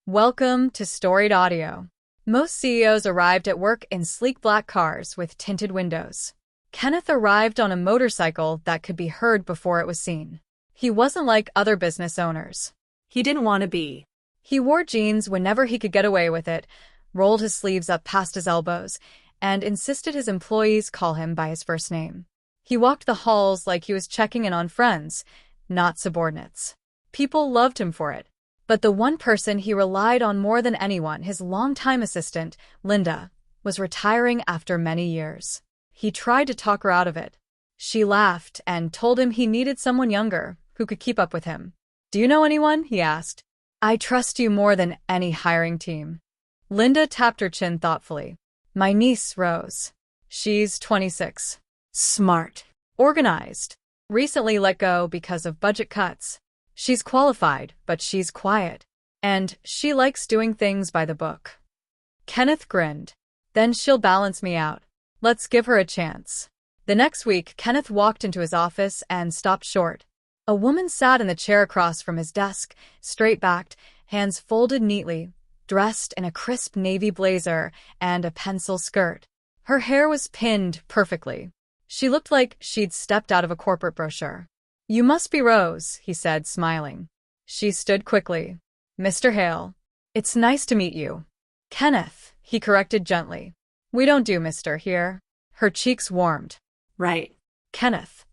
Welcome to Storied Audio. Most CEOs arrived at work in sleek black cars with tinted windows. Kenneth arrived on a motorcycle that could be heard before it was seen. He wasn't like other business owners. He didn't want to be. He wore jeans whenever he could get away with it, rolled his sleeves up past his elbows, and insisted his employees call him by his first name. He walked the halls like he was checking in on friends, not subordinates. People loved him for it. But the one person he relied on more than anyone, his longtime assistant, Linda, was retiring after many years. He tried to talk her out of it. She laughed and told him he needed someone younger who could keep up with him. "Do you know anyone?" he asked. "I trust you more than any hiring team." Linda tapped her chin thoughtfully. "My niece, Rose. She's 26. Smart. Organized. Recently let go because of budget cuts. She's qualified, but she's quiet. And she likes doing things by the book." Kenneth grinned. "Then she'll balance me out. Let's give her a chance." The next week, Kenneth walked into his office and stopped short. A woman sat in the chair across from his desk, straight-backed, hands folded neatly, dressed in a crisp navy blazer and a pencil skirt. Her hair was pinned perfectly. She looked like she'd stepped out of a corporate brochure. "You must be Rose," he said, smiling. She stood quickly. "Mr. Hale. It's nice to meet you." "Kenneth," he corrected gently. "We don't do Mr. here." Her cheeks warmed. Right. "Kenneth."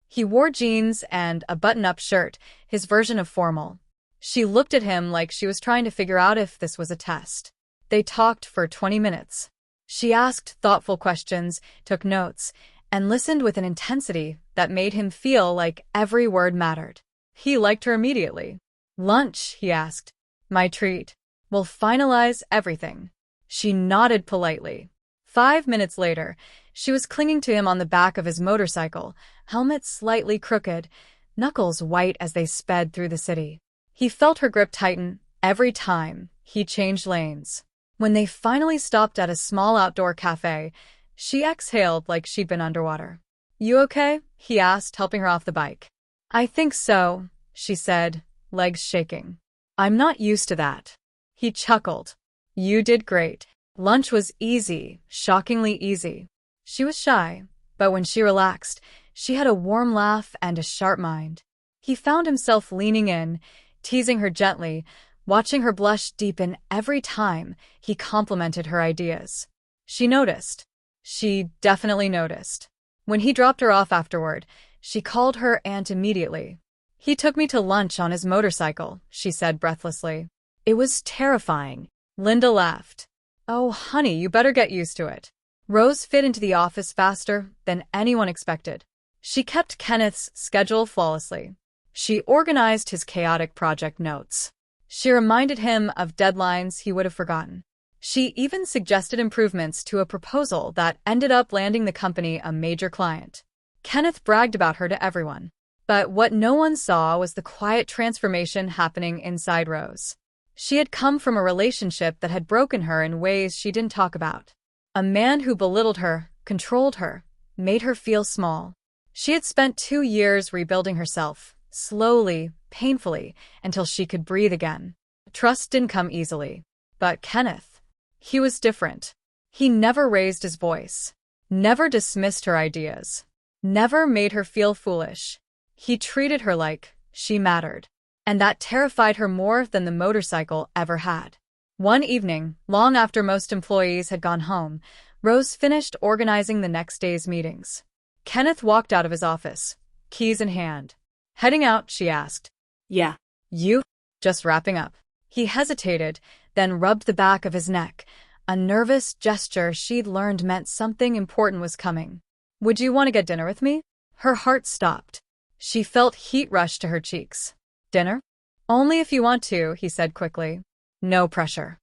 He wore jeans and a button-up shirt, his version of formal. She looked at him like she was trying to figure out if this was a test. They talked for 20 minutes. She asked thoughtful questions, took notes, and listened with an intensity that made him feel like every word mattered. He liked her immediately. "Lunch?" he asked. "My treat. We'll finalize everything." She nodded politely. 5 minutes later, she was clinging to him on the back of his motorcycle, helmet slightly crooked, knuckles white as they sped through the city. He felt her grip tighten every time he changed lanes. When they finally stopped at a small outdoor cafe, she exhaled like she'd been underwater. "You okay?" he asked, helping her off the bike. "I think so," she said, legs shaking. "I'm not used to that." He chuckled. "You did great." Lunch was easy, shockingly easy. She was shy, but when she relaxed, she had a warm laugh and a sharp mind. He found himself leaning in, teasing her gently, watching her blush deepen every time he complimented her ideas. She noticed. She definitely noticed. When he dropped her off afterward, she called her aunt immediately. "He took me to lunch on his motorcycle," she said breathlessly. "It was terrifying." Linda laughed. "Oh, honey, you better get used to it." Rose fit into the office faster than anyone expected. She kept Kenneth's schedule flawlessly. She organized his chaotic project notes. She reminded him of deadlines he would have forgotten. She even suggested improvements to a proposal that ended up landing the company a major client. Kenneth bragged about her to everyone. But what no one saw was the quiet transformation happening inside Rose. She had come from a relationship that had broken her in ways she didn't talk about. A man who belittled her, controlled her, made her feel small. She had spent 2 years rebuilding herself, slowly, painfully, until she could breathe again. Trust didn't come easily. But Kenneth, he was different. He never raised his voice, never dismissed her ideas, never made her feel foolish. He treated her like she mattered, and that terrified her more than the motorcycle ever had. One evening, long after most employees had gone home, Rose finished organizing the next day's meetings. Kenneth walked out of his office, keys in hand. "Heading out?" she asked. Yeah. "You?" "Just wrapping up." He hesitated, then rubbed the back of his neck, a nervous gesture she'd learned meant something important was coming. "Would you want to get dinner with me?" Her heart stopped. She felt heat rush to her cheeks. "Dinner?" "Only if you want to," he said quickly. "No pressure."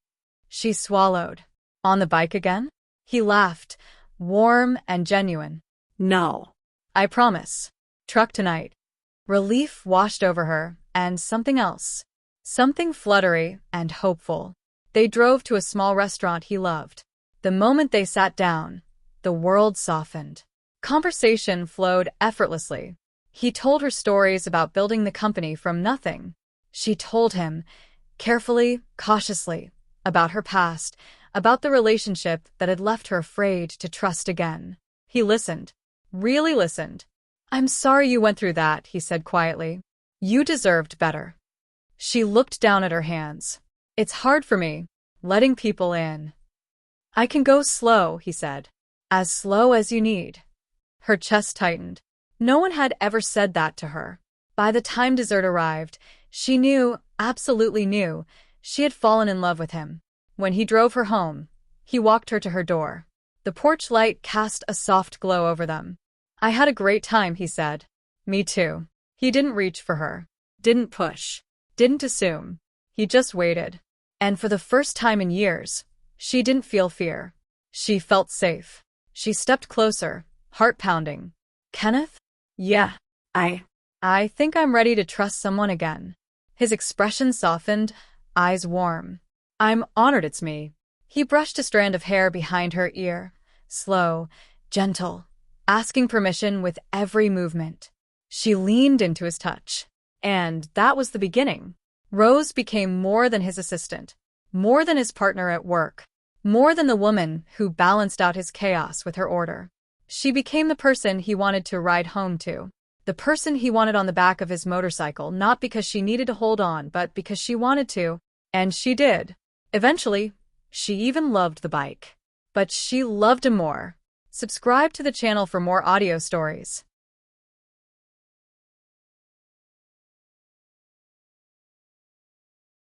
She swallowed. "On the bike again?" He laughed, warm and genuine. No. "I promise. Truck tonight." Relief washed over her, and something else. Something fluttery and hopeful. They drove to a small restaurant he loved. The moment they sat down, the world softened. Conversation flowed effortlessly. He told her stories about building the company from nothing. She told him carefully, cautiously, about her past, about the relationship that had left her afraid to trust again. He listened, really listened. "I'm sorry you went through that," he said quietly. "You deserved better." She looked down at her hands. "It's hard for me, letting people in." "I can go slow," he said. "As slow as you need." Her chest tightened. No one had ever said that to her. By the time dessert arrived, she knew, absolutely knew, she had fallen in love with him. When he drove her home, he walked her to her door. The porch light cast a soft glow over them. "I had a great time," he said. "Me too." He didn't reach for her, didn't push, didn't assume. He just waited. And for the first time in years, she didn't feel fear. She felt safe. She stepped closer, heart pounding. "Kenneth?" Yeah. I think I'm ready to trust someone again." His expression softened, eyes warm. "I'm honored it's me." He brushed a strand of hair behind her ear, slow, gentle, asking permission with every movement. She leaned into his touch. And that was the beginning. Rose became more than his assistant, more than his partner at work, more than the woman who balanced out his chaos with her order. She became the person he wanted to ride home to. The person he wanted on the back of his motorcycle, not because she needed to hold on, but because she wanted to. And she did. Eventually, she even loved the bike. But she loved him more. Subscribe to the channel for more audio stories.